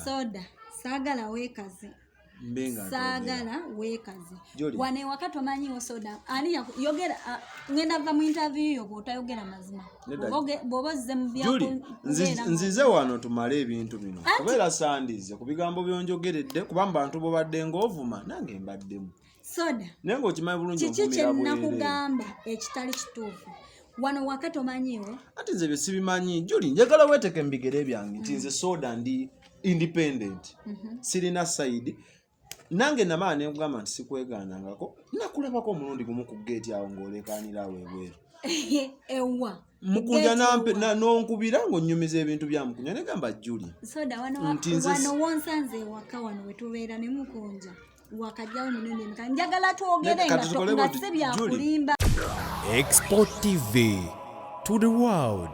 Soda sagala wekaze. Sagala wekaze. Wane wakati omanyiwo soda ani yogera ngenda va mu interview yo botayogera mazima. Boboze mu byako. Nzize wano tumale ebintu bino. Kubera sandize kubigambo byonjogeredde kubamba bantu bo badde ngovuma nange mbaddemu. Soda. Nengo kimanyi bulungi okuvumira bwe. Nakugamba ekitali kituufu. Wano wakati omanyiwo. Ati nze besibimanyi. Juli njagala weteke mbigere byange nti nze soda ndi independent. Sirina side. Nange namane ngamba nti sikweganangako nakulabako omulundi gumu ku gate awo ng'olekanira webweru. Ewa. Mukunja nampe nonkubira ng'onnyumiza ebintu bya Mukunja ne gamba Juli. Soda wano wonsanze waka wano wetubeera ne Mukunja. Wakajjawo munene nka njagala twogere nga sebya kulimba. Export TV to the world.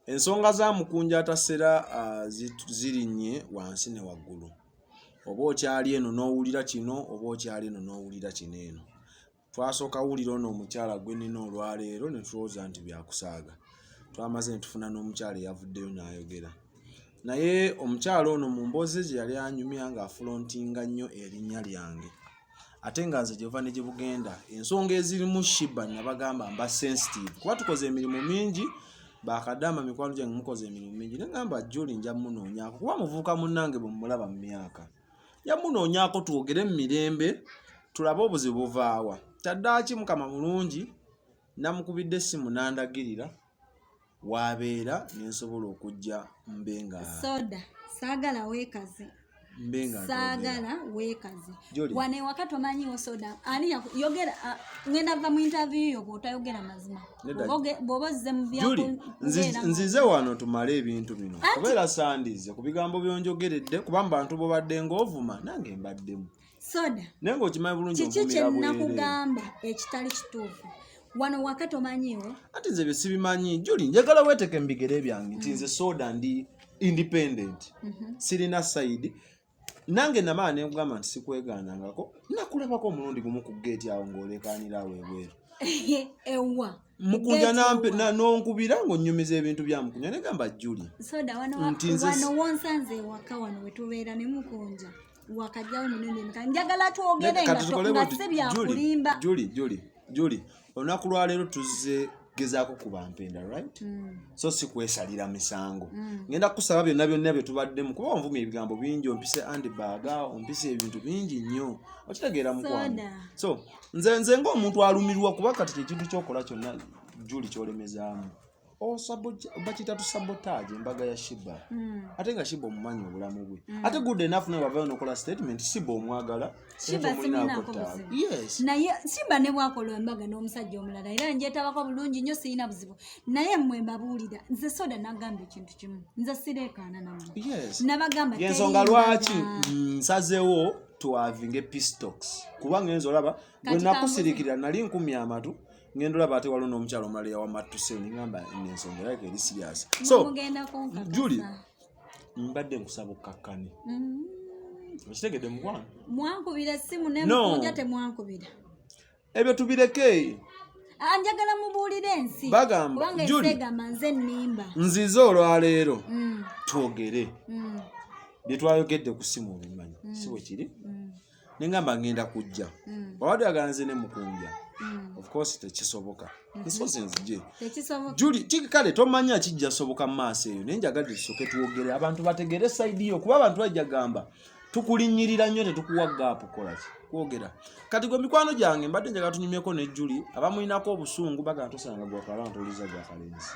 Ensonga za Mukunja Atasera zirinnye wansi ne waggulu. Oba okyali eno n'owulira kino oba okyali eno n'owulira kino eno. Twasooka wulira ono omukyala gwe nina olwaleero ne tulowooza nti byakusaaga. Twamaze ne tufuna n'omukyala eyavuddeyo n'ayogera. Naye omukyala ono mu mboozi ze yali anyumya ng'afulontinga nnyo erinnya lyange. Ate nga nze gyeva ne gye bugenda ensonga ezirimu Sheebah nabagamba mba sensitive. Kuba tukoze emirimu mingi bakadama mikwano gyange mukoze emirimu mingi. Ne ngamba Juli nja munoonyaako kuba muvuuka munnange bwe mulaba mu myaka. Yamunoonyaako twogere mu mirembe tulabe obuzibu buvaawa. Taddaaki Mukama mulungi namukubidde essimu n'andagirira wabeera nensobola okujja mbenga. Soda sagala wekaze. Sagala wekaze. Wane wakati omanyiwo soda ani yogera ngenda va mu interview yo botayogera mazima. Boboze mu byako. Nzize wano tumale ebintu bino. Kubera sandize kubigambo byonjogeredde kubamba bantu bo badde ngovuma nange mbaddemu. Soda. Nengo okimanyi bulungi okuvumira bwe. Nakugamba ekitali kituufu. Wano wakati omanyiwo. Ati nze besibimanyi. Juli njagala weteke mbigere byange nti nze soda ndi independent. Sirina side. Nange namane ngamba nti sikweganangako nakulabako omulundi gumu ku gate awo ng'olekanira webweru. Ewa. Mukunja nampe nonkubira ng'onnyumiza ebintu bya Mukunja ne gamba Juli. Soda wano wonsanze waka wano wetubeera ne Mukunja. Wakajjawo munene nka njagala twogere nga sebya kulimba. Juli olunaku lwaleero tuzze gezaako kuba mpenda right? So sikwesalira misango. Ngenda kusaba byonna bye tubaddemu kuba onvumya ebigambo bingi ompise embaga ompise ebintu bingi nnyo okitegeera mukwano. So nze ng'omuntu alumirwa kuba kati ekintu kyokola kyonna Juli kyolemezaamu. Bakita tusabotage embaga ya Sheebah. Ate nga Sheebah omumanyi obulamu bwe. Ate good enough ne bavayo nokola statement Sheebah omwagala. Sheebah simina kobuzibu. Yes. Naye Sheebah ne bwakola embaga n'omusajja omulala era njetabako bulungi nnyo sirina buzibu. Naye mmwe mbabuulira nze soda nagamba ekintu kimu. Nze sireekaana namwe. Yes. Nabagamba yensonga lwaki nsazeewo twavinge peace talks. Kubanga enzo olaba bwe nakusirikira nali nkumi amatu. Ngendo laba ate waliwo n'omukyalo omulala yawamatuse ngamba ensonga yake eri serious. So Juli mbadde nkusaba okkakkane. Okitegedde mukwano? Mwankubira essimu ne Mukunja temwankubira. Ebyo tubireke. Anjagala mubuulire ensi. Bagamba Juli segama nze nnimba. Nzize olwaleero twogere. Bye twayogedde ku ssimu obimanyi. Si bwe kiri? Nengamba ngenda kujja. Bawadde aganze ne Mukunja. Of course tekisoboka. Nsoze nzije. Tekisoboka. Juli kale tomanya kijja soboka maaso eyo. Nenjagadde tusoke tuwogere abantu bategere side yo kuba abantu bajja gamba tukulinnyirira nnyo tetukuwa gap kola ki kwogera. Kati gwe mikwano gyange mbadde njagala tunyumyeko ne Juli abamuinako obusungu baga ntosanga gwa kala ntoliza gwa kalenzi.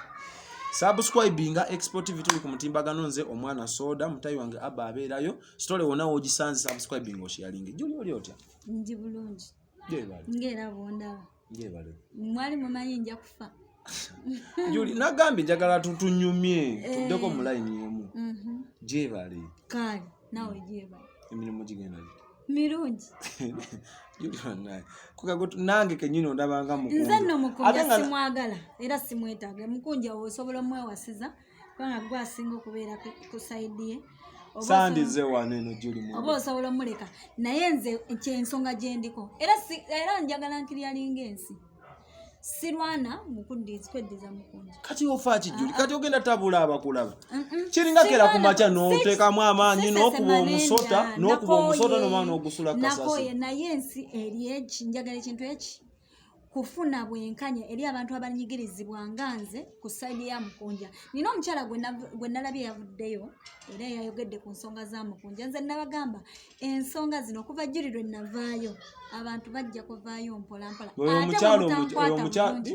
Subscribinga Export TV tuli ku mutimbagano nze omwana soda mutayi wange aba abeerayo story wona ogisanze subscribing osharing. Juli oli otya? Nji bulungi. Ngera bondaba. Ngebale. Mwali mumanyi nja kufa. Juli nagambi njagala tutunyumye tuddeko mu line emu. Jebale. Kale nawe jebale. Emirimu gigenda mirungi. Juli naye. Kukagotu nange kenyino ndabanga Mukunja. Nze no Mukunja simwagala era simwetaaga. Mukunja osobola mwewasiza kubanga gwasinga okubeera ku side ye. Sandize waneno Juli mu. Obo osobola muleka. Naye nze kyensonga gyendiko. Era njagala nkiryalinga ensi. sirwana kweddiza mukunja kati ofa kijuli kati ogenda tabula abakulaba kiringa kera kumacha n'oteekamu amaanyi n'okuba omusota n'omwana ogusula kasasi nakoye naye ensi eri eki njagala ekintu eki kufuna bwenkanya eri abantu abanyigirizibwa nga nze ku sayidi ya mukunja nina omukyala gwe nalabye yavuddeyo era yayogedde ku nsonga za mukunja nze nabagamba ensonga zino okuva jjulirwe navaayo abantu bajja kuvaayo mpolampola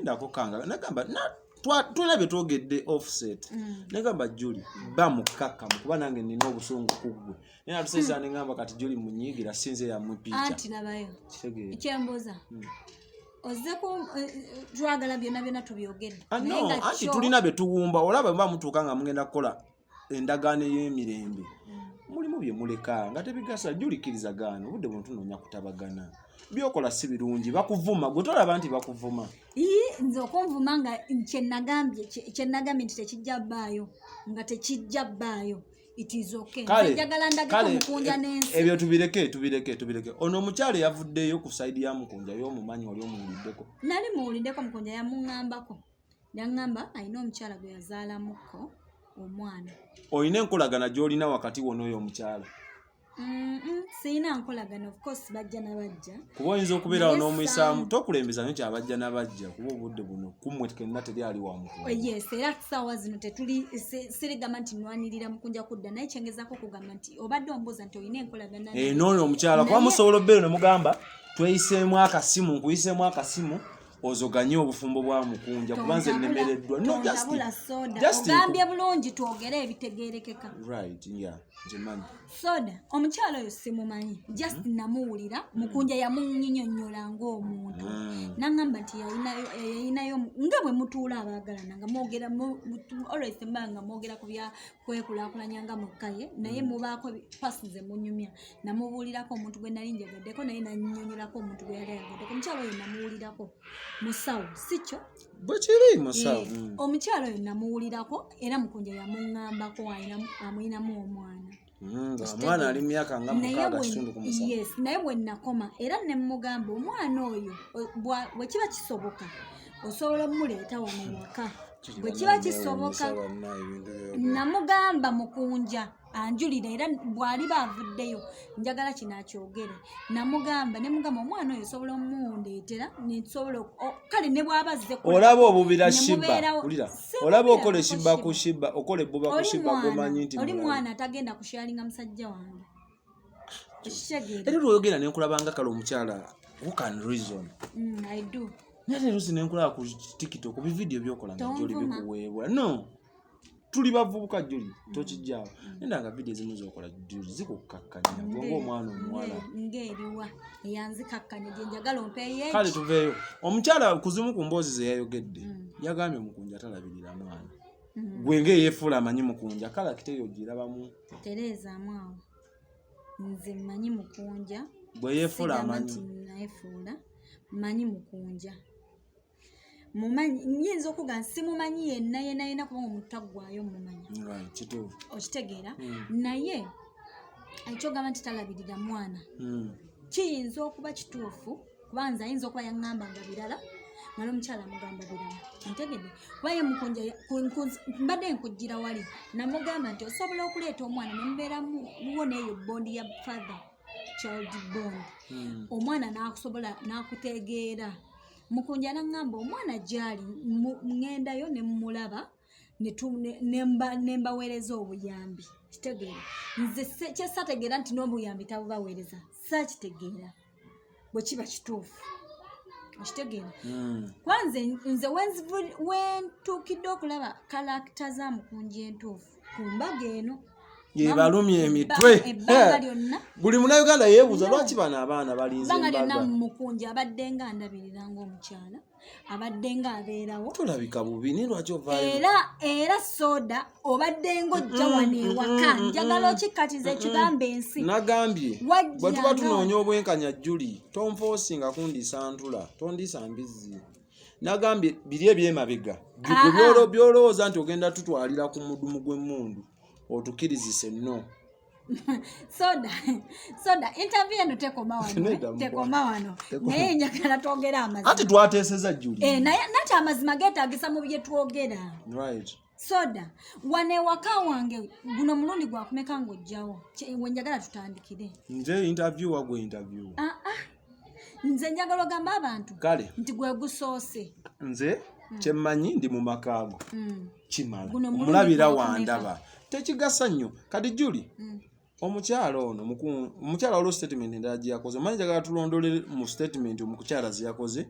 ndakukanga nagamba tulina bye twogedde offset nagamba Juli ba mukakkamu kuba nange nina obusungu kuggwe naye atusesa nengamba kati Juli munyiigira sinze yammwe picha anti labayo ekyembuuza ozeko twagala byonna tubyogedde anti tulina bye tuwumba olaba mba mutuuka nga mugenda kukola endagaano y'emirembe mulimu bye muleka nga tebigasa Julikiriza gaano budde bwe tunoonya kutabagana byokola si birungi bakuvuma gwe tolaba nti bakuvuma nze okunvuma nga kyenagambye nti tekijja bbaayo nga tekijja bbaayo njagala ndageko mukunja n'ensi ebyo tubireke ono omukyala yavuddeyo ku sayidi ya mukunja y'omumanyi wali omuwuliddeko nali muwuliddeko mukunja yamuŋŋambako yaŋŋamba alina omukyala gwe yazaalamuko omwana olina enkolagana gy'olina wakati wo n'oyo omukyala sirina nkolagana of course bajja nabajja kuba oyinza okubeerawo n'omuyisaamu tokulembeza nyo kyabajja nabajja kuba obudde buno kummwe kenna teri ali wa mukunja yes era tusaawa zino tetuli sirigamba nti nwanirira mukunja kudda naye kyengezaako kugamba nti obadde ombuuza nti olina enkolagana n'oyo omukyala kuba musobola obbeero ne mugamba tweyiseemu akasimu nkuyiseemu akasimu ozoganye obufumbo bwa mukunja kubanze nemereddwa no just ogambye bulungi twogere ebitegeerekeka right yeah njemanyi soda omukyala oyo simumanyi just namuwulira mukunja yamunnyonnyola ng'omuntu nangamba nti yayinayo nga bwe mutuula abaagalana nga mwogera always mbanga mwogera ku bya kwekulaakulanya nga mukkaye naye mubaako pasinze munyumya namubuulirako omuntu gwe nali njagadeko naye nannyonnyolako omuntu gwe yali ayagadeko omukyala oyo namuwulirako musawo sikyo bwe kiri musawo omukyala oyo namuwulirako era mukunja yamuŋŋambako amuyinamu omwana omwana ali myaka nga mukaaga kitundu ku musawo yes naye bwe nakoma era ne mugamba omwana oyo bwe kiba kisoboka osobola omuleeta wano ewaka bwe kiba kisoboka namugamba mukunja anjulira era bwali bavuddeyo njagala kino akyogere namugamba omwana oyo osobola omundeetera nensobola kale ne bwabazze olaba obubira Sheebah ulira olaba okola Sheebah ku Sheebah okola ebbuba ku Sheebah gomanyi nti oli mwana atagenda kusharinga musajja wange era lwoyogera nenkulabanga kale omukyala who can reason I do nate lusi nenkulaba ku TikTok ku bividiyo byokola nga Juli bikuweebwa no tuli bavubuka Juli tokijjaawo nenda nga vidiyo ezimu zokola Juli zikukakkanya gwonga omwana omuwala ng'eriwa eyanzikakkanya gye njagala ompeeyo kale tuveeyo omukyala kuzimu ku mboozi ze yayogedde yagambye mukunja talabirira mwana gwe ng'eyeefuula amanyi mukunja kale akiteyo ogirabamu tereezaamu awo nze mmanyi mukunja bwe yeefuula amanyi nayefuula mmanyi mukunja mumanyi nyinza okuga simumanyi yenna kuba omuntu taggwayo mumumanyi okitegeera naye ekyogamba nti talabirira mwana kiyinza okuba kituufu kubanza ayinza okuba yaŋŋamba nga birala mala omukyala amugamba birala ntegedde kuba ye mukunja mbadde nkujjira wali namugamba nti osobola okuleeta omwana nemubeeramuwo n'eyo bondi ya father child bond omwana n'akusobola n'akutegeera mukunja naŋŋamba omwana gyali ŋŋendayo ne mmulaba ne mbaweereza obuyambi kitegeera nze kyesategeera nti n'obuyambi tabubaweereza saakitegeera bwe kiba kituufu okitegeera kwanze nze wentuukidde okulaba kalakita za mukunja entuufu ku mbaga eno yebalumye emitwe ebbanga lyonna buli munnayuganda yeebuuza lwaki bano abaana balinze ebbanga lyonna mukunja abadde nga ndabirira ng'omukyala abadde nga abeerawo tulabika bubi ni lwaki ovaayo era soda obadde ng'ojja wano ewaka njagala okikkatiza ekigambo ensi nagambye bwe tuba tunoonya obwenkanya Juli tonfoosinga kundiisa ntula tondiisa mbizzi nagambye biri ebyemabega byolowooza nti ogenda tutwalira ku mudumu gw'emmundu otukirizise no soda interview eno tekoma wano naye njagala twogera amazima ati twateeseza Julie naye nati amazima geetagisa mu bye twogera right soda wane waka wange guno mulundi gwakumeka ng'ojjawo wenjagala tutandikire nze interview wagwe interview nze njagala ogamba abantu kale nti gwe gusoose nze kyemmanyi ndi mu makaago kimala omulabira wandaba tekigasa nnyo kati Julie omukyalo ono omukyala olwo statement endala gye yakoze omanyi njagala tulondole mu statement omukukyala ze yakoze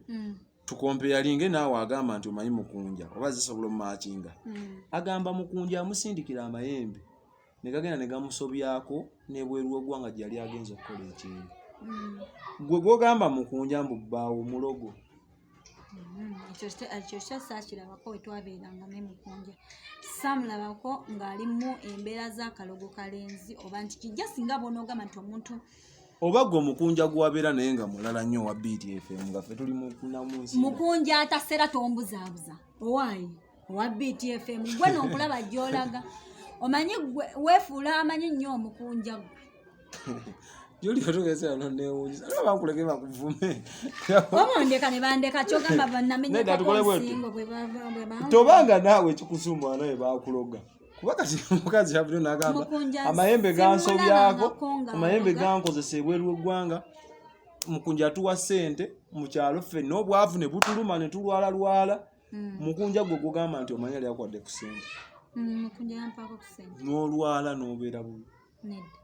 tukompeyalinge naawe agamba nti omanyi Mukunja oba zisobola omumakinga agamba Mukunja amusindikira amayembe ne gagenda ne gamusobyako n'ebweru w'eggwanga gye yali agenza okukola ekintu gwe gwogamba Mukunja mbu bbaawo mulogo ekyo kyasakirabako we twabeeranga ne Mukunja saamulabako ng'alimu embeera z'akalogo kalenzi oba nti kijja singa bonoogamba nti omuntu oba gwe Mukunja gwabeera naye nga mulala nnyo wa BTFM nga ffe tuli mukunsi Mukunja Atasera tombuzaabuza owaayi owa BTFM gwe n'okulaba gy'olaga omanyi weefuula amanyi nnyo Omukunja gwe Julie otogeza no neewuunyisa laba bankuleke bakuvume omondeka ne bandeka kyogamba bannamenya kakonsingo bwe tobanga naawe ekikusumba naye bakuloga kuba kati omukazi yabudde n'agamba amayembe gansobyako amayembe gankozesa ebweru w'eggwanga Mukunja atuwa ssente mu kyalo ffe n'obwavu ne butuluma ne tulwala Mukunja gwe gugamba nti omanyi ali akwadde ku ssente Mukunja yampaako ku ssente n'olwala n'obeera bubi nedda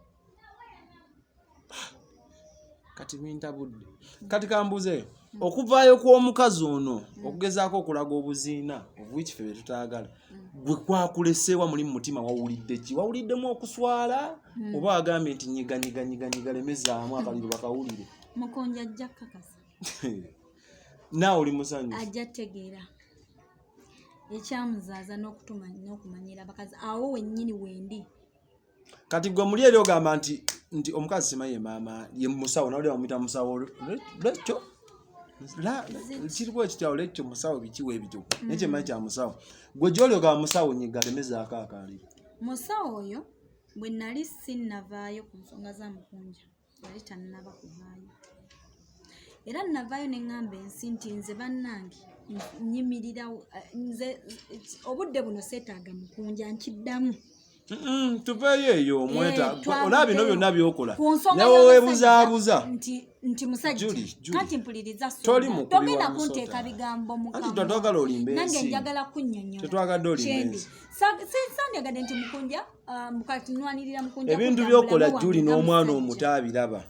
kati bintabudde kati kambuzeeyo okuvaayo kw'omukazi ono okugezaako okulaga obuziina obwiki ffe betutaagala gwe kwakuleseewa muli mu mutima wawulidde ki wawuliddemu okuswala oba agambye nti nyiga lemezaamu akaliro bakawulire Mukunja ajja kakasa naawe oli musanyu ajja tegeera ekyamuzaaza n'okumanyira abakazi awo wennyini wendi kati gwe muli eri ogamba nti omukazi simanyi maama ye musawo nawulira bamuyita musawo lekyo kiriwo ekityawo lekyo musawo bikiwa ebityo naye kyemanyi kya musawo gwe gy'oli ogamba musawo nyiga lemezaako akaliro musawo oyo bwe nali sinnavaayo ku nsonga za Mukunja yali tannaba kuvaayo era nnavaayo ne ŋŋamba ensi nti nze bannange nyimirira nze obudde buno seetaaga Mukunja nkiddamu tuveeyo eyo omweta olaba bino byonna byokola nawe weebuzaabuza nti musajja kati mpuliriza togenda kunteeka bigambo mukanti twagala olimba ensi nange njagala kunnyonnyola tetwagadde olimba ensi sandyagadde nti Mukunja mukatinwanirira Mukunja ebintu byokola Julie n'omwana omuto abiraba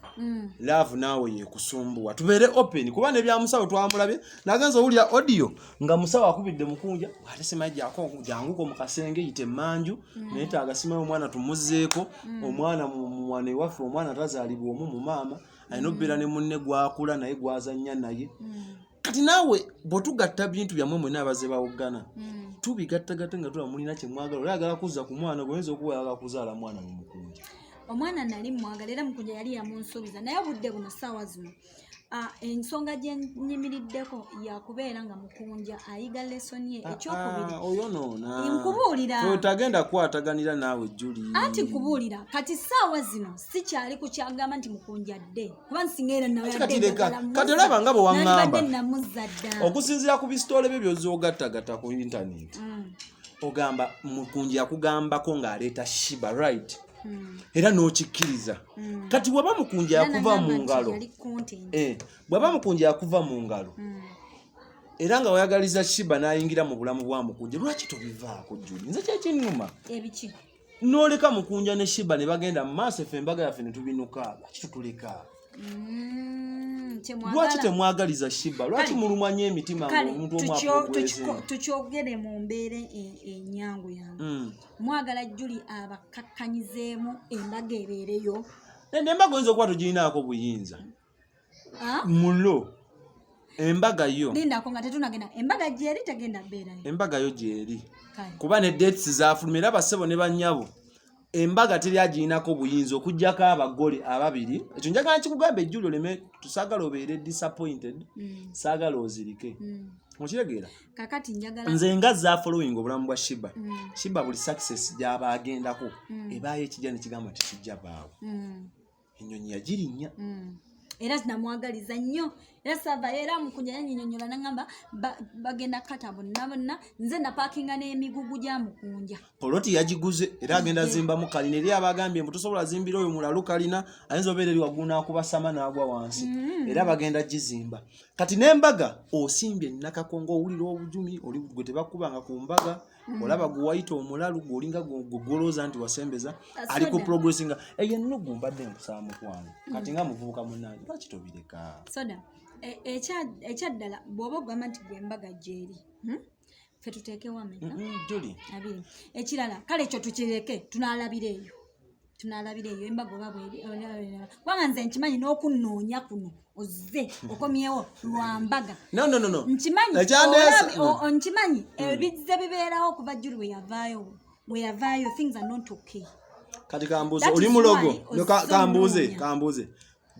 laavu naawe yeekusumbuwa tubeere open kuba ne bya musawo twamulabye nagenza owulira audio nga musawo akubidde Mukunja ate simanyi janguko mu kasenge yite manju naye taagasimayo omwana tumuzzeeko omwana mwana ewaffe omwana tazaalibwa omu mu maama alina obbeera ne munne gwakula naye gwazannya naye kati naawe bwetugatta bintu byammwe mwena abaze bawoggana tubigattagatte nga tulaba mulina kyemwagala oyagala kuzza ku mwana gwenza okuba oyagala kuzaala mwana mu Mukunja omwana nali mwagala era Mukunja yali yamunsuubiza naye obudde buno ssaawa zino ensonga gye nnyimiriddeko yakubeera nga Mukunja ayiga lesoni ye ekyokubiri oyonoona nkubuulira tagenda kukwataganira naawe Julie anti nkubuulira kati ssaawa zino sikyali kukyagamba nti Mukunja dde kuba nsinga era nawe kati olaba nga bwe waŋŋamba namuzza dda okusinziira ku bisitole byo byozoogattagatta ku intaneti ogamba Mukunja yakugambako ng'aleeta Sheebah right era n'okikkiriza kati bw'aba Mukunja yakuva mu ngalo bw'aba Mukunja yakuva mu ngalo era nga wayagaliza Sheebah n'ayingira mu bulamu bwa Mukunja lwaki tobivaako Julie nze kyekinnuma ebiki n'oleka Mukunja ne Sheebah ne bagenda mu maaso ffe embaga yaffe ne tubinuka lwaki tutuleka lwaki temwagaliza Sheebah lwaki mulumanya emitima ng'omuntu omu tukyogere mu mbeera enyangu yange mwagala Julie abakakkanyizeemu embaga ebeereyo embaga oyinza okuba tugirinaako buyinza mulo embaga yo lindako nga tetunagenda embaga gyeri tegenda beerayo embaga yo gyeri kuba ne dates zaafuluma era bassebo ne bannyabo embaga teri agirinako buyinza okuggyako abagole ababiri ekyo njagala kikugambe Julie oleme tusaagala obeere disappointed saagala ozirike okitegeera kakati njagala nze nga za following obulamu bwa Sheebah Sheebah buli success gy'aba agendako ebaayo ekijja ne kigamba tekijja baawo ennyonyi yagirinnya era namwagaliza nnyo era sava era Omukunja yanyinyonyola nangamba bagenda kata bonna nze napakinga n'emigugu gya Mukunja poloti yagiguze era agenda zimbamu kalina eri abagambye mbu tosobola zimbira oyo mulalu kalina ayinza obeera eri waggulu n'akubasama n'agwa wansi era bagenda gizimba kati n'embaga osimbye Nakakongo owulira obujumi oli gwe tebakubanga ku mbaga olaba gwe wayita omulalu gwolinga gwolooza nti wasembeza ali ku progressinga eyo ennugu mbadde nkusaba mukwano kati nga muvubuka munnange lwaki tobireka soda ekyaddala bw'oba ogamba nti gw'embaga gyeri ffe tuteekewo ameka juli abiri ekirala kale ekyo tukireke tunaalabira eyo embaga oba bweri kubanga nze nkimanyi n'okunnoonya kuno ozze okomyewo lwambaga no nkimanyi ebizze bibeerawo okuva juli we yavaayo things are not okay kati kambuuze oli mulogo kambuuze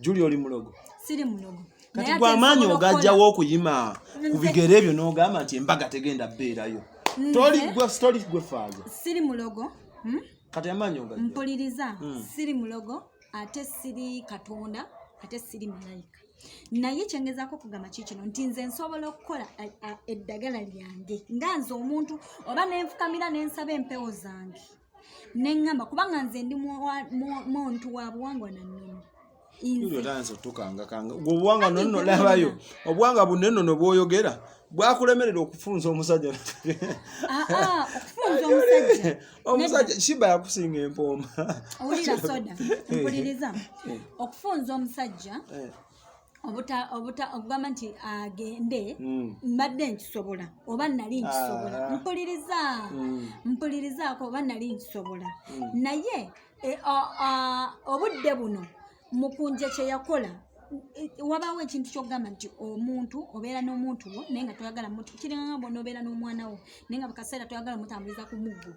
juli oli mulogo siri mulogo kati gw'amaanyi ogajjawo okuyima ku bigere ebyo n'ogamba nti embaga tegenda bbeerayo toli gwe faaza siri mulogo kati amaanyi ogajja mpuliriza siri mulogo ate siri katonda ate siri malayika naye kyengezaako okugamba kikino nti nze nsobola okukola eddagala lyange nga nze omuntu oba nenfukamira nensaba empewo zange neŋŋamba kubanga nze ndi muntu wa buwangwa nannono otanza otukangakanga obuwanga nonno labayo obuwanga bunennono bw'oyogera bwakulemerera okufunza omusajja omusajja Sheebah yakusinga empooma owulira soda mpuliriza okufunza omusajja okugamba nti agende mbadde nkisobola oba nali nkisobola mpulirizaako oba nali nkisobola naye obudde buno Mukunja kye yakola wabaawo ekintu ky'okugamba nti omuntu obeera n'omuntu wo naye nga toyagala muntu kiringanga bona obeera n'omwana wo naye nga bukaseera toyagala mutambuliza ku muggo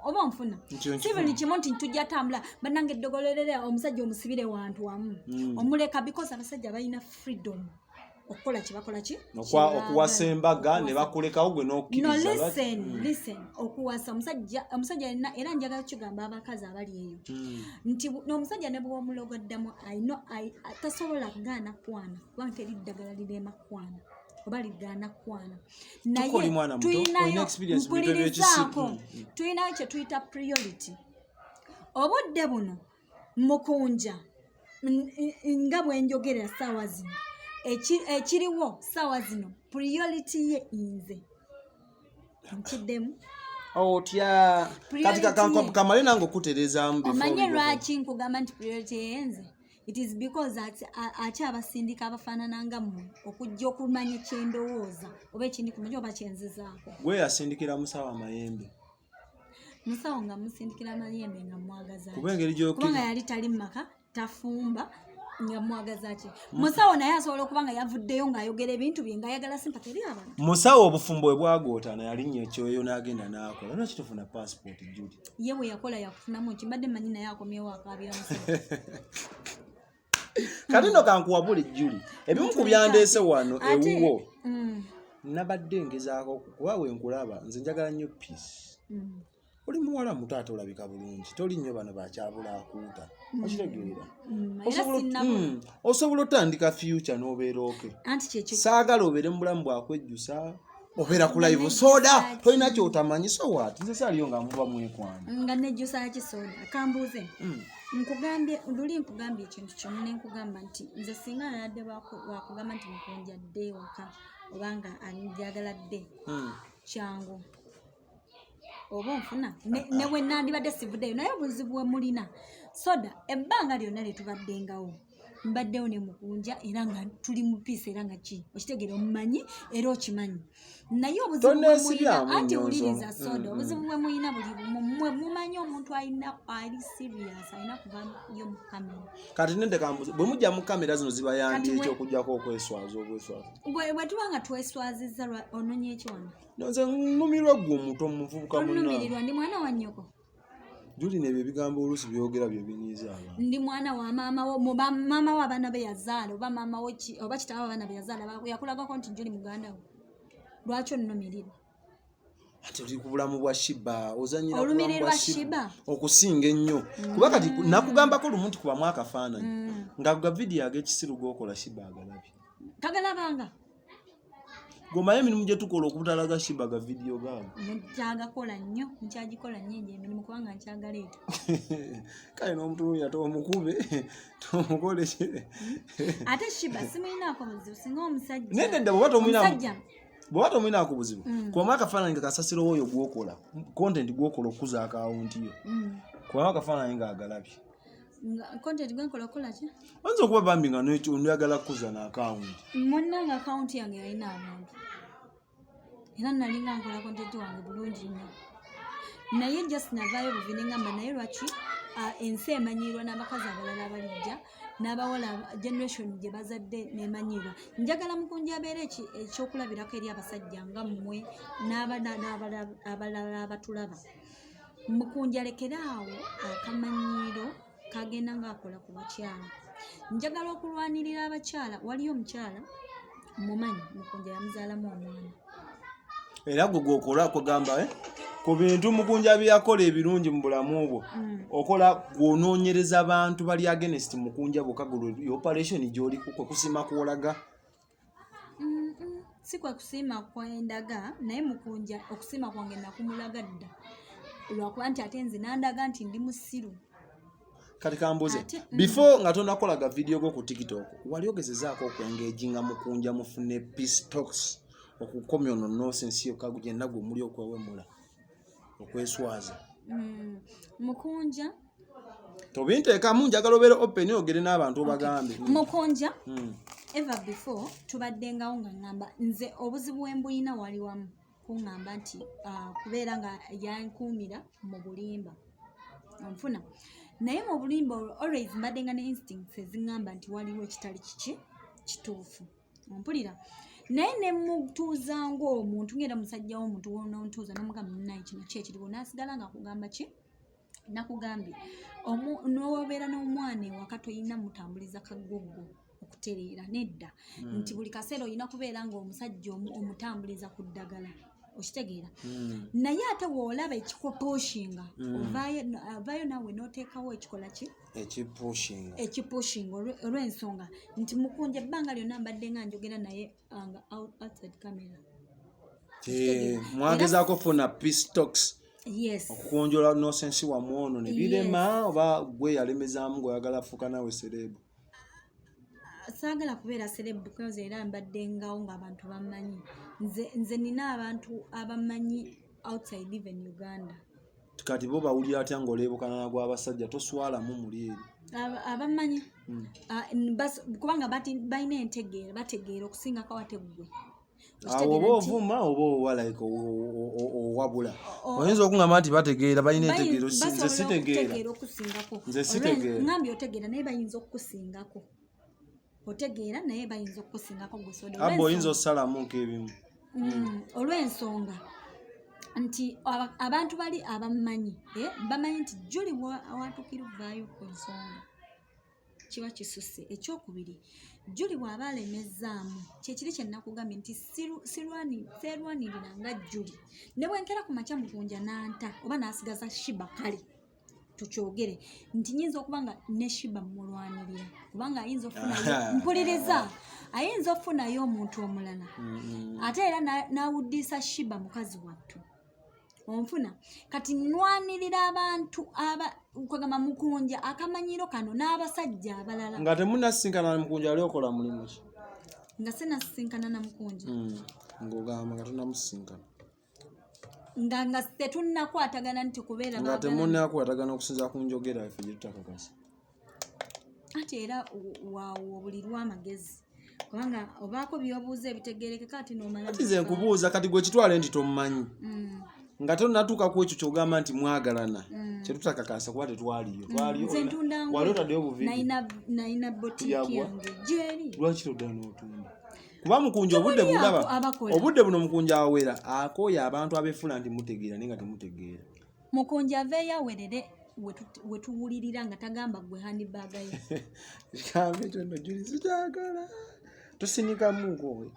oba onfuna si buli kimu nti tujja tambula bannange eddogololera omusajja omusibire wantu wamu omuleka because abasajja balina freedom okukola kibakola ki okuwasa embaga ne bakulekawo gwe n'okkiriza listen okuwasa omusajja era njagala kugamba abakazi abali eyo nti n'omusajja ne bw'oba omulogoddamu tasobola kugaana kwana kubanga teri ddagala lirema kwana oba ligaana kwana naye tulinayo kye tuyita priority obudde buno Mukunja nga bwenjogera ssaawa zino ekiriwo ssaawa zino priority ye nze nkiddemu otya kati kamale nange okutereezaamu omanye lwaki nkugamba nti priority ye nze it is because ate abasindika abafaanana nga mmwe okujja okumanya ekyendowooza oba ekindi kumanya oba kyenzizaako gwe yasindikira musawo amayembe musawo nga musindikira amayembe nga mwagaza kubanga yali tali mumaka tafumba nga mwagaza ki musawo naye asobola okuba nga yavuddeyo ng'ayogera ebintu bye ng'ayagala sympathy eri abantu musawo obufumbo bwe bwagootana yalinnya ekyoyo n'agenda n'akola lwaki tofuna passport juli ye bwe yakola yakufunamu nti mbadde manyi naye akomyewo akaabira musawo kati no kankuwabule juli ebimu ku byandeese wano ewuwo nabadde ngezaako kuba wenkulaba nze njagala nnyo peace oli muwala muto ate olabika bulungi toli nnyo bano bakyabula akuuta okitegeera osobola otandika future n'obeera oke saagala obeere mu bulamu bwakwejjusa obeera ku live soda tolina kyotamanyi so what nze saaliyo nga muba mwekwana nga nejjusa ki soda kambuuze luli nkugambye ekintu kimu ne nkugamba nti nze singa naladde wakugamba nti Mukunja dde waka obanga anjagala dde kyangu oba onfuna ne bwe nandibadde sivuddeyo naye obuzibu bwe mulina soda ebbanga lyonna lyetubaddengawo mbaddewo ne Mukunja era nga tuli mu piisi era nga ki okitegeera omumanyi era okimanyi naye obuzibu bwe mulina anti wuliriza soda obuzibu bwe mulina buli bumwe mumanyi omuntu ali serious alina kuvayo mu kamera kati nende kambuzi bwe mujja mu kamera zino zibayanja ekyokujjako okweswaza bwe tuba nga tweswazizza ononye ekiwano nze nnumirwa gwe omuntu omuvubuka munnumirirwa ndi mwana wa nnyoko juli nebyo ebigambo oluusi byogera bye binyiiza abantu ndi mwana wa maama wo abaana be yazaala oba maama wo oba kitaawo abaana be yazaala yakulagako nti juli muganda wo lwaki onnumirira ate oli ku bulamu bwa Sheebah ozanyira olumirirwa Sheebah okusinga ennyo kuba kati nakugambako lumu nti kubamu akafaananyi nga ga vidiyo ag'ekisiru g'okola Sheebah agalabye tagalabanga gomayo emirimu gye tukola okubutalaga Sheebah ga vidiyo gaago nkyagakola nnyo nkyagikola nnyo egyo emirimu kubanga nkyagaleeta kale n'omutunuulira tomukube tomukole ate Sheebah simulinaako buzibu singa omusajja nedda bw'oba tomulinaako buzibu kubamu akafaananyi nga kasasiro oyo gwokola content gwokola okukuza akawunti yo kubamu akafaananyi ng'agalabye content gwenkola okola ki oyinza okuba bambi nga oyagala kukuza n'akawunti munnanga akawunti yange yalina abantu era nalinga nkola content wange bulungi nnyo naye just navaayo buvi neŋŋamba naye lwaki ensi emanyirwa n'abakazi abalala abalijja n'abawala generation gye bazadde nemanyirwa njagala Mukunja abeera ekyokulabirako eri abasajja nga mmwe n'abalala abatulaba Mukunja lekeraawo akamanyiro kagenda ng'akola ku bakyala njagala okulwanirira abakyala waliyo omukyala mumanyi Mukunja yamuzaalamu omwana era gwe gwokola kugamba ku bintu Mukunja byakola ebirungi mu bulamu bwo okola gwonoonyereza abantu bali against Mukunja bukagulu operation gy'oli kwe kusima kwolaga si kwe kusima kwendaga naye Mukunja okusima kwange nakumulaga dda lwakuba nti ate nze nandaga nti ndi musiru kati kambuze before nga tonakolaga video go ku TikTok wali ogezezaako okwengeginga Mukunja mufune peace talks okukomya ono nonsense yo kagugenda gwe muli okwewemula okweswaza Mukunja tobinteekamu njagala obeere open ogere n'abantu obagambe Mukunja ever before tubaddengawo nga ngamba nze obuzibu bwembuyina wali wamu kuŋŋamba nti kubeera nga yankuumira mu bulimba onfuna naye mu bulimba always mbaddenga ne instincts eziŋŋamba nti waliwo ekitali kituufu ompulira naye ne mutuuza ng'omuntu ngera musajja w'omuntu wonontuuza n'omugamba munaye kino kyekiriwo n'asigala nga kugamba ki nakugambye n'obeera n'omwana ewaka toyina mutambuliza kagoggo okutereera nedda nti buli kaseera olina kubeera ng'omusajja omutambuliza ku ddagala okitegeera naye ate woolaba ekikupushinga ovaayo naawe n'oteekawo ekikola ki ekipushinga olw'ensonga nti Mukunja ebbanga lyonna mbadde nga njogera naye nga outside camera mwagezaako funa peace talks yes okukonjola nosensi wamwono ne birema oba gwe yalemezaamu ng'oyagala fuuka nawe serebu saagala kubeera serebu because era mbadde ngawo ng'abantu bamanyi nze nina abantu abamanyi outside even Uganda kati bo bawulira atya ng'oleebukana nagw'abasajja toswalamu muli eri abamanyi kubanga balina entegeera bategeera okusingako ate ggwe awo oba ovuma oba owalayika owabula oyinza okungamba nti bategeera balina entegeero nze sitegeera nze sitegeera ngambye otegeera naye bayinza okukusingako otegeera naye bayinza okukusingako gusoda abo oyinza osalamu nk'ebimu olw'ensonga nti abantu bali abamanyi bamanyi nti juli awatukira ovaayo ku nsonga kiba kisuse ekyokubiri juli bw'aba alemezaamu kyekiri kye nakugambye nti seerwanirira nga juli ne bwenkera ku makya Mukunja nanta oba n'asigaza Sheebah kale tukyogere nti nyinza okuba nga ne Sheebah mulwanirira kubanga ayinza ofunayo mpuliriza ayinza ofunayo omuntu omulala ate era n'awuddisa Sheebah mukazi wattu onfuna kati nwanirira abantu kwagamba Mukunja akamanyiro kano n'abasajja abalala nga temunasinkana na Mukunja ali okola mulimu ki nga senasinkana na Mukunja ng'ogamba nga tonamusinkana nga tetunnakwatagana nti kubeera nga temunnakwatagana okusinza ku njogera yaffe gye tutakakasa ate era waawo buli lw'amagezi kubanga obaako byobuuza ebitegeerekeka ati n'omala ati ze nkubuuza kati gwe kitwale nti tomumanyi nga tonatuuka ku ekyo kyogamba nti mwagalana kyetutakakasa kuba tetwaliyo wali otaddeyo obuvidi nayina botiki yange gyeri lwaki todda n'otunda kuba Mukunja obudde buno Mukunja awera akooya abantu abeefuna nti mutegeera naye nga temutegeera Mukunja aveeyo awerere we tuwulirira nga tagamba gwe handibagayo kambe ekyo nno juli sikyagala tosinikamuko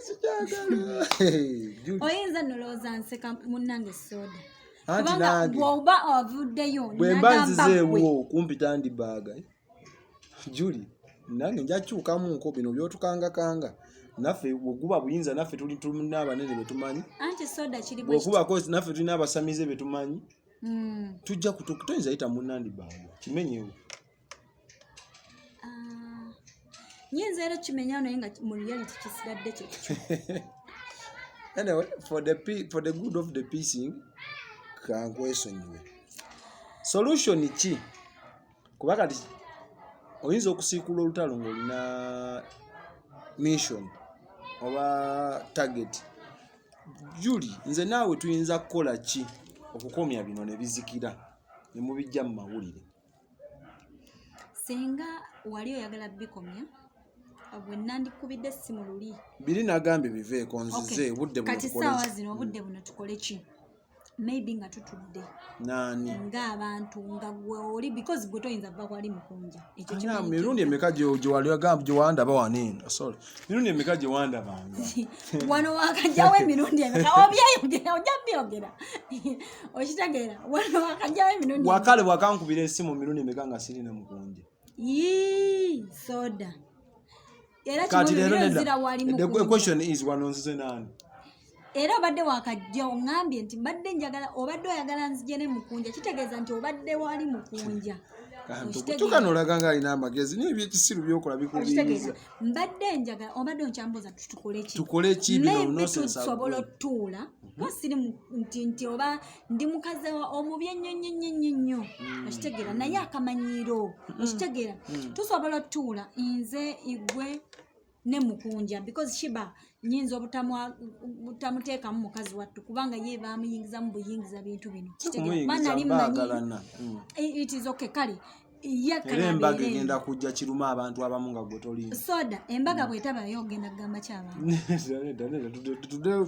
Sikyagala. Oyinza nolowooza nseka munnange soda. Anti Kubanga nange bw'oba ovuddeyo bwe mba nzizeewo kumpi tandibaaga. Julie, nange nja kukyukamuko bino by'otukangakanga. Naffe bweguba buyinza naffe tuli n'abanene be tumanyi. Anti soda kiri bwekubako naffe tulina abasamize be tumanyi. Tujja kutoyinza yita munnandibaaga kimenyewo. Nyinza era kimenya naye nga mu reality kisigadde kyekyo. Anyway, for the good of the piecing, kankwesonyiwe. Solution ki? Kuba kati oyinza okusiikula olutalo ng'olina mission oba target. Julie, nze naawe tuyinza kukola ki okukomya bino ne bizikira ne mubijja mu mawulire? Singa wali oyagala bikomya bwe nandikubidde essimu luli. Biri nagambye biveeko nzize obudde buno kati saawa zino obudde buno tukole ki? Maybe nga tutudde. Nani? Ng'abantu nga gwe oli because gwe toyinza vva kwali Mukunja. Ekyo kimanyi. Mirundi emeka gye wali agamba gye wandaba waneno. Sorry. Mirundi emeka gye wandabanga. Wano wakajjawo emirundi emeka obyeyogera ojja byogera. Okitegeera wano wakajjawo emirundi. Wakale wakankubira essimu mirundi emeka nga sirina Mukunja. Soda. Era kimulira wali Mukunja. The question is wano nzize nani? Era obadde wakajja ongambye nti mbadde njagala obadde oyagala nzije ne Mukunja kitegeeza nti obadde wali Mukunja. Tukano laganga alina amagezi n'ebyekisiru byokola bikubiiriza. Mbadde njagala obadde onkyambuza tukole ki? Tukole ki bino no sense. Sobola otuula wasiri nti oba ndi mukazi omubi ennyo. Okitegeera naye akamanyiiro. Okitegeera tusobola otuula nze igwe ne Mukunja because Sheebah nyinza obutamuteekamu mukazi wattu kubanga ye baamuyingiza mu buyingiza bintu bino. It is okay kale. Era embaga egenda kujja kiruma abantu abamu nga gwe tolina. Soda embaga bw'etabayo ogenda kugamba ky'abantu.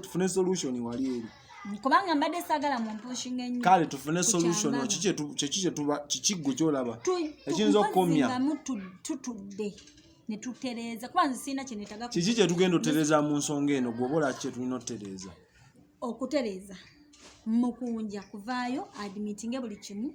Tufune solution wali eri. Kubanga mbadde saagala mu pushing ennyo. Kale tufune solution kikiggo ky'olaba. Ekiyinza okukomya. Tutudde. Ne tutereza kwanza sina kye netaga kiki kye tugenda otereza mu nsonga eno gwobola kye tulina otereza okutereza Mukunja kuvaayo admitting buli kimu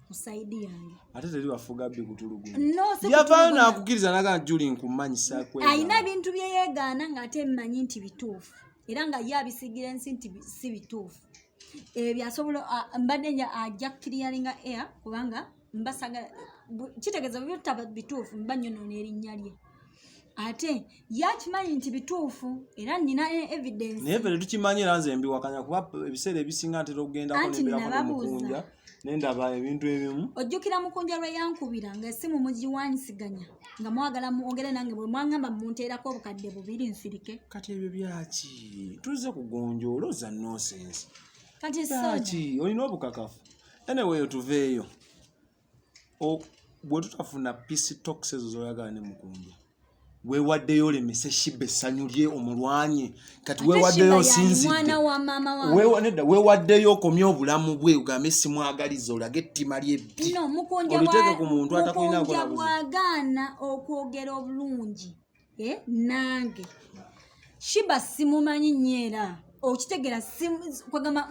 ku side yange ate teri bafuga bbi kutulugu no yavaayo n'akukiriza naga Julie nkumanyisa kwe ayina bintu bye yeegaana ng'ate mmanyi nti bituufu era nga ye abisigira ensi nti si bituufu byasobola mbadde nja ajja clearinga air kubanga mbasagala kitegeeza byotaba bituufu mbanyonona erinnya lye ate yakimanyi nti bituufu era nina evidence naye ffe tetukimanyi era nze mbiwakanya kuba ebiseera ebisinga ntera okugendako nembeerako Mukunja nendaba ebintu ebimu ojjukira Mukunja lwe yankubira nga essimu mugiwanyisiganya nga mwagala mwogere nange bwe mwangamba munteerako obukadde 2 nsirike kati ebyo byaki tuze kugonjoola oza nonsense kati byaki olina obukakafu anyway tuveeyo bwe tutafuna peace talks ezo zoyagala ne Mukunja weewaddeyo olemese Sheebah essanyu lye omulwanye kati weewaddeyo sinzidde weewaddeyo okomya obulamu bwe ugambe simwagaliza olage ettima ly'ebbi oliteeke ku muntu atakulina Mukunja bwagaana okwogera obulungi nange Sheebah simumanyi nyeera okitegeera kwagamba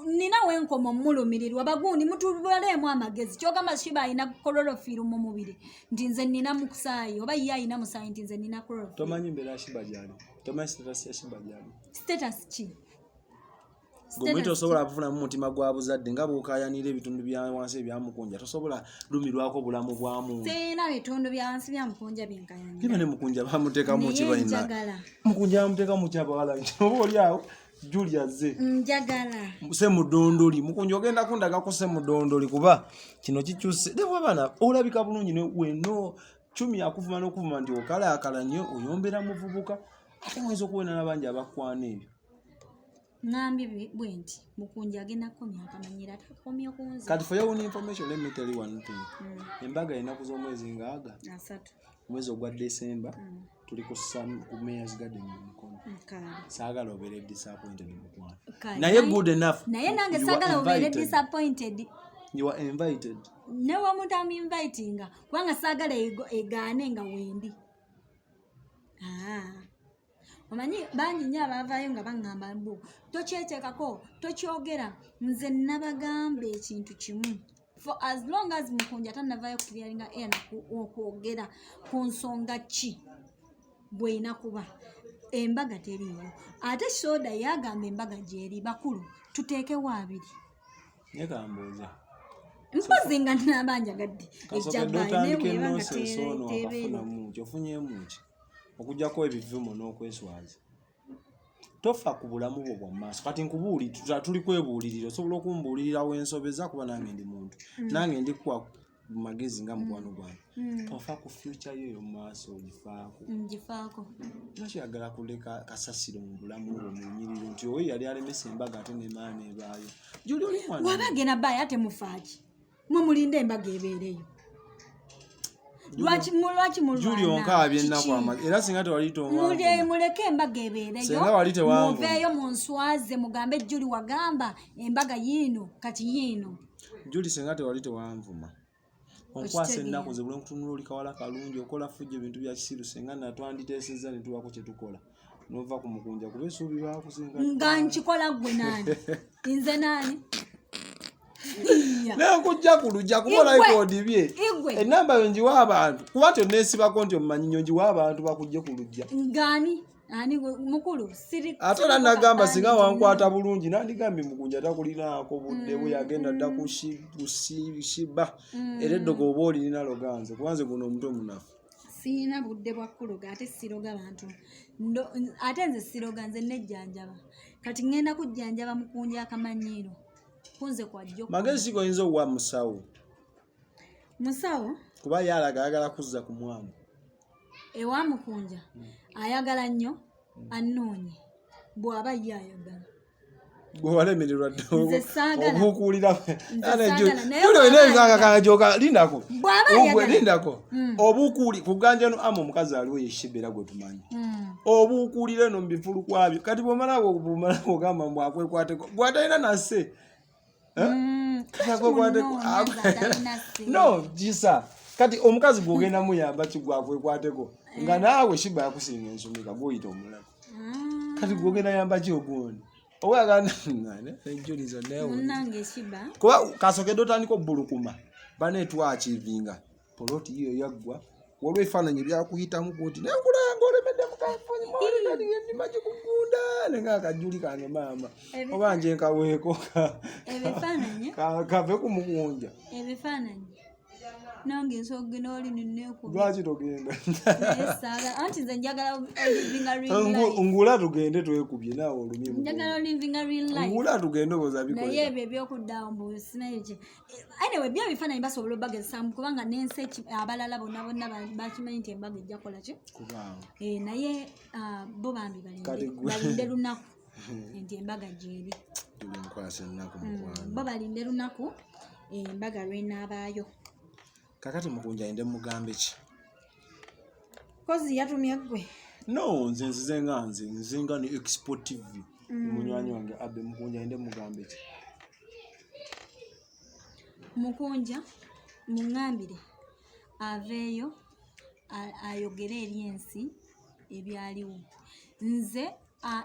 nina wenkoma omulumirirwa bagundi mutubaleemu amagezi kyogamba Sheebah alina kololofiru mu mubiri nti nze nina mukusaayi oba ye alina musaayi nti nze nina kololofiru. Tomanyi mbeera ya Sheebah gyali? Tomanyi status ya Sheebah gyali? Status ki? Gwe tosobola kufunamu mutima gwa buzadde nga bw'okaayanira ebitundu bya wansi ebya Mukunja tosobola lumirwako bulamu bwa muntu. Sina bitundu bya wansi bya Mukunja byenkayanira. Kiba ne Mukunja bamuteekamu kibayina. Mukunja bamuteekamu kyabawala oba oli awo Julia ze. Njagala. Se mudondoli Mukunja ogenda kundaga ko se mudondoli kuba kino kikyuse. Devo bana olabika bulungi ne weno chumi akuvuma n'okuvuma ndi okala nnyo oyombera muvubuka ate mwezo okuwena n'abanja abakwana ebyo. Ngambye bwenti Mukunja agenda kukomya akamanyira atakomya kunze. Kati for your information let me tell you one thing. Embaga enaku z'omwezi ngaaga 3 mwezi ogwa December tuli ku Mayor's Garden mu Mukono. Saagala obeere disappointed mu kwana. Naye good enough. Naye nange saagala obeere disappointed. You are invited. Ne wamuntu am inviting kubanga saagala egaane nga wendi. omanyi bangi nnyo abavaayo nga baŋŋamba mbu tokyeteekako tokyogera nze nabagamba ekintu kimu for as long as Mukunja tannavaayo kuclearinga air okwogera ku nsonga ki bw'ena kuba embaga teriiyo ate soda yagamba embaga gyeri bakulu tuteekewo abiri nekambuuza mpozi nga nabanjagadde ejjabaayo ofunyemuki okugjako ebivumo n'okweswaza tofa ku bulamu bwo bwa maaso kati nkubuuli tuli kwebuulirira osobola okumbuulirira wensobeza kuba nange ndi muntu nange ndikuwa magezi nga mukwano gwange tofa ku future yo ey'omumaaso ngifaako nakyagala kuleka kasasiro mu bulamu bwo mu nnyiriro nti oyo yali alemesa embaga ate nemaana ebaayo juli oli mwana wabagenda baayo ate mufaaki mwe mulinda embaga ebeereyo lwaki juli onkaabye ennaku era singa muleke embaga ebeereyo muveeyo mu nswaze mugambe juli wagamba embaga yiino kati yiino juli singa tewali tewanvuma onkwasa ennaku ze bule nkutunula oli kawala kalungi okola fujja ebintu bya kisiru singa natwanditeesezza ne tuwako kye tukola nova ku Mukunja kuba esuubi baakusinga nga nkikola gwe naani nze naani nekujja ku lujja kuba likodi bye enamba yo njiwa abantu kuba nti oneesibako nti omumanyi nyo njiwa abantu bakujje ku lujja ngani ani mukulu siri ate era nagamba singa wankwata bulungi nandigambye Mukunja takulinaako budde bwe yagenda dda ku Sheebah era eddogo oba olirina loganze kubanze guno omuntu omunafu sirina budde bwa kuloga ate siroga bantu ate nze siroga nze nejjanjaba kati ngenda kujjanjaba Mukunja akamanyiiro kunze kwajjo magezi goyinza owa musawo kuba yalaga ayagala kuzza ku mwamu ewa Mukunja ayagala nnyo annoonye bw'aba ye ayagala bwewalemererwa obukuulira julioinezangakanajoka lindako obukuuli kuganjano ama omukazi aliwo ye Sheebah gwe tumanyi obukuulira eno mubifulu kwabyo kati bwomalawo ogamba mbwakwekwateko bwatalina nase no jisa kati omukazi gwogenda muyamba kigwakwekwateko nga naawe Sheebah yakusinga ensomeka gwoyita omulamu kati gwogenda yamba ki ogundi kuba kasokedde otandika obbulukuma banetwakivinga poloti iyo yaggwa waliwo ebifaananyi byakuyitamu kuti nenkulanga olemedde mukafonimolinaenima gikugunda nenga akajuli kange maama oba nje nkaweeko kave ku Mukunja ebifaananyi nange nsogena oli ninneekubi lwaki togenda anti nze njagala ngula tugende twekubye naawe olumye njagala olivinga real life ngula tugende oboza bikola naye ebyo ebyokuddawo mbu sinayo kye anyway bya bifaananyi basobola obagezamu kubanga n'ensi abalala bonna bakimanyi nti embaga ejja kola ki naye bo bambi balinde lunaku nti embaga gyeri bo balinde lunaku embaga lwenaabaayo kakati Mukunja ayinde mugambe ki kozi yatumye gwe no nze nzizenga nzinga ni Export TV munywanyi wange abe Mukunja ayinde mugambe ki Mukunja muŋŋambire aveeyo ayogere eri ensi ebyaliwo nze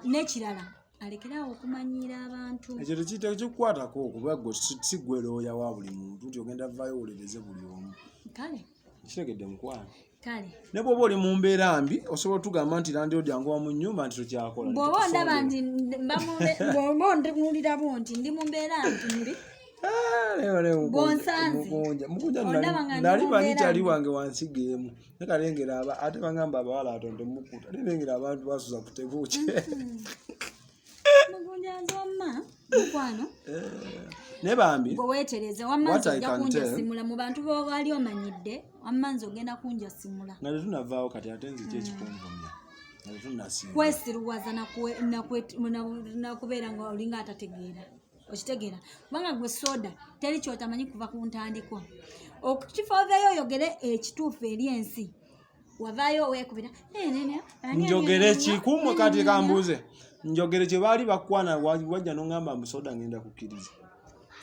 n'ekirala alekerawo okumanyiira abantu ekyo tekikukwatako kuba gwe si gwe looya wa buli muntu nti ogenda vaayo olereze buli omu kale kitegedde mukwano kale ne bw'oba oli mu mbeera mbi osobola otugamba nti landi odyangu wa mu nnyumba nti tokyakola bw'oba ndaba nti bw'oba ondemuulirabo nti ndi mu mbeera mbi Mukunja nali manyi kyali wange wansigeemu nakalengera ate bagamba abawala atonde mukuta nalengera abantu basuza kutebuuki Mukunja nze wamma mukwano ne bambi bwe weetereze wamma nze ojja kunjasimula mu bantu b'obaali omanyidde wamma nze ogenda kunjasimula nga tetunavaawo kati ate nze kyekikunvumya nga tetunnasinga kwesiruwaza nakubeera nga olinga atategeera okitegeera kubanga gwe soda teri kyotamanyi kuva ku ntandikwa okukifa oveeyo oyogere ekituufu eri ensi wavaayo weekubira njogere kikumwe kati kambuuze njogere kye baali bakwana wajja n'oŋŋamba mbu soda ngenda kukkiriza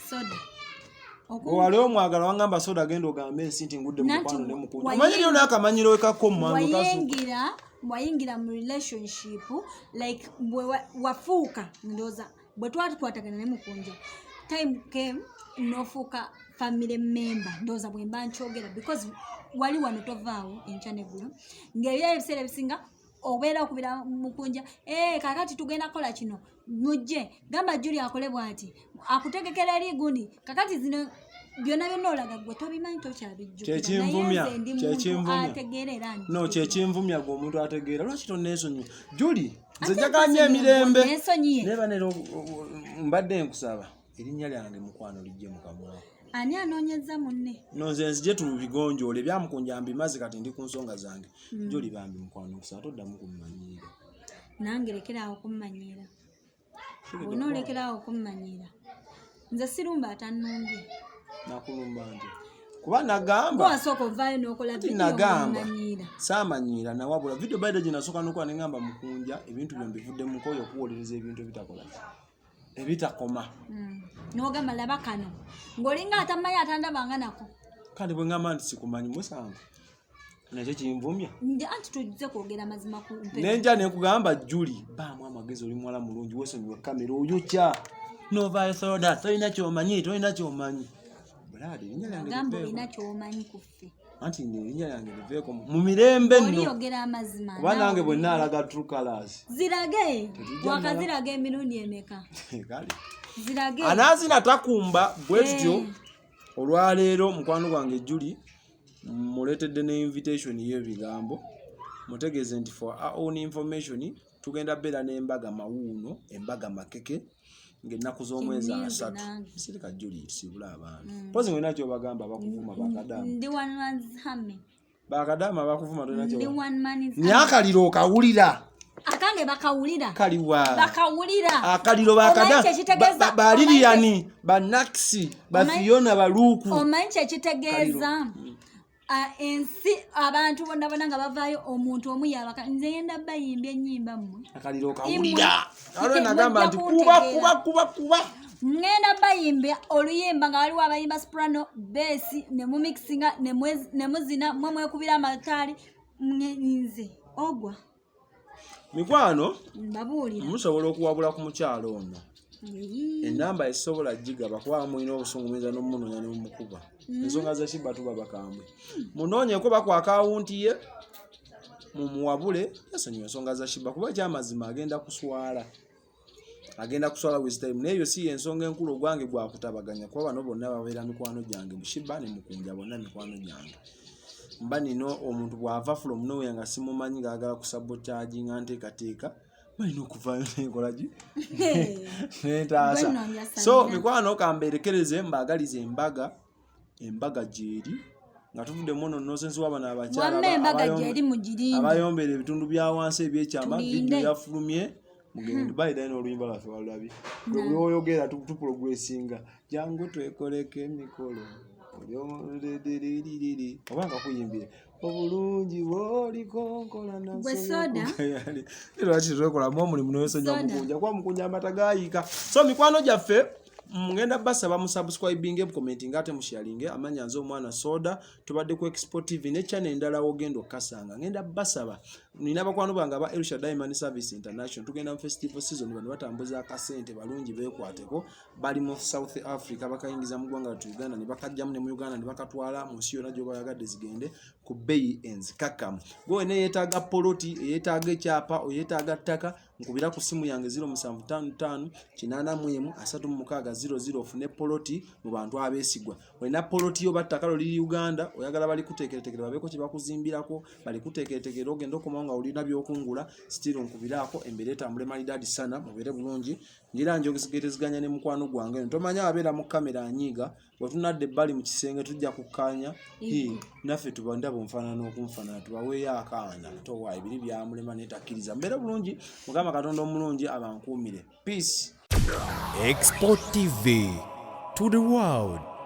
soda wale omwagala wangamba soda gendo gambe nsinti ngudde mukwano ne mukunja manyi lyo nakamanyiro ekako mmangu wayingira mu relationship like wafuuka ndoza bwe twatukwatagana ne mukunja time came nofuuka family member ndoza bwe mba nkyogera because wali wano tovaawo enkyanegulo ng'ebyo ebiseera ebisinga obeera okubira mukunja kakati tugenda kola kino mujje gamba Julia akole bwati akutegekera eri gundi kakati zino byonna byonna olaga gwe tobimanyi tokyabijjukira kyekimvumya gwe omuntu ategeera lwaki tonneesonyiwa Julie nze njaganya emirembe neba nero mbadde nkusaba erinnya lyange mukwano lijje mukamwa ani anoonyeza munne nze nzije tubigonjoole byamukunja mbimaze kati ndi ku nsonga zange Julie bambi mukwano kusaba toddamu kummanyiira nange lekeraawo kummanyiira bona olekeraawo okummanyiira nze sirumba atannumbye nakulumba nti kuba nagamba wasooka ovaayo n'okola nagamba saamanyiira nawabula video baida gye nasooka n'okuba ne ngamba mukunja ebintu byo mbivuddemu koyo okuwolereza ebintu ebitakola ebitakoma n'ogamba laba kano ng'olinga atamanyi atandabanga nako kandi bwe ngamba nti sikumanyi musanvu nakyo kinvumya anti tujja kwogera mazima ku nenja nekugamba Julie baamu amagezi oli muwala mulungi weesonyiwa kamera oyokya novaayo soda tolina kyomanyi gamba olina kyomanyi kuffe anti erinnya lyange liveeko mu mirembe nno oliyogera amazima kuba nange bwe naalaga true colors zirage wakaziraga emirundi emeka kale zirage anaazina takumba bwe tutyo olwaleero mukwano gwange Julie muleetedde ne invitation y'ebigambo mutegeeze nti for our own information tugenda beera n'embaga mawuuno embaga makeke ng'ennaku z'omwezi 3 sirika Julie sibula abantu pozi ng'olina kyobagamba bakuvuma bakadaama bakuvuma nyakaliro okawulira akange bakawulira kaliwa bakawulira akaliro bakadaama baliriyani banaksi bafiona baluuku omanyi kyekitegeeza ensi abantu bonna nga bavaayo omuntu omu yabaka nze yenda bayimbye ennyimba mmwe akaliro okawulira alwe nagamba nti kuba ngenda bayimbya oluyimba nga waliwo abayimba soprano bass ne mumixinga ne muzina mwe mwekubira amataali nze ogwa mikwano mbabuulira musobola okuwabula ku mukyalo ono enamba esobola gigaba kuba mulina obusungumeza n'omunoonya ne mumukuba ensonga za Sheebah tuba bakambwe munoonyeko baku akawunti ye mumuwabule yasonyiwa ensonga za Sheebah kuba kyamazima agenda kuswala with time naye yo si ensonga enkulu ogwange gwakutabaganya kuba bano bonna babeera mikwano gyange Sheebah ne mukunja bonna mikwano gyange mba nino omuntu bw'ava from nowhere nga simumanyi ng'agala kusabotage nga nteekateeka balina okuvaayo nenkolagi nentaasa so mikwano kambeerekereze mbaagalize embaga gyeri nga tuvudde muno nosensi wabano abakyala abayombera ebitundu bya wansi ebyekyama vidiyo yafulumye mugende baida n'oluyimba lwaffe walulabi lwoyogera tupulogwesinga jangu twekoleko emikolo obanga kuyimbire obulungi bw'oliko nkola lwaki twekolamu omulimu n'oyesonyiwa mukunja kuba mukunja amata gayiika so mikwano gyaffe ngenda basaba musubscribinge mukomentinga ate musharinge amanya nze omwana soda tubadde ku Expo TV ne channel endala wogendo kasanga ngenda basaba nina bakwano bange aba Elisha Diamond Service International tugenda mu festival season bano batambuza akasente balungi beekwateko bali mu South Africa bakayingiza mu ggwanga lya Uganda ne bakajjamu ne mu Uganda ne bakatwala mu nsi yonna gy'obayagadde zigende ku bbeeyi enzikakamu gwe ne yeetaaga poloti yeetaaga ekyapa yeetaaga ttaka nkubira ku simu yange 0755 841 36000 ofune poloti mu bantu abeesigwa olina poloti yo battakalo liri Uganda oyagala bali kuteekeretekere babeeko kye bakuzimbirako bali kuteekeretekere ogenda okumawo nga olina byokungula stilo nkubirako embere etambule malidadi sana mubere bulungi ngira njogesigeziganya ne mukwano gwange ntomanya abeera mu kamera anyiga bwetunadde ebbali mu kisenge tujja kukkaanya naffe tubandabo nfaanana okunfaanana tubaweeyo akaana towa ebiri byamulema netakkiriza mbere bulungi mugamba katonda omulungi abankuumire peace Expo TV to the world.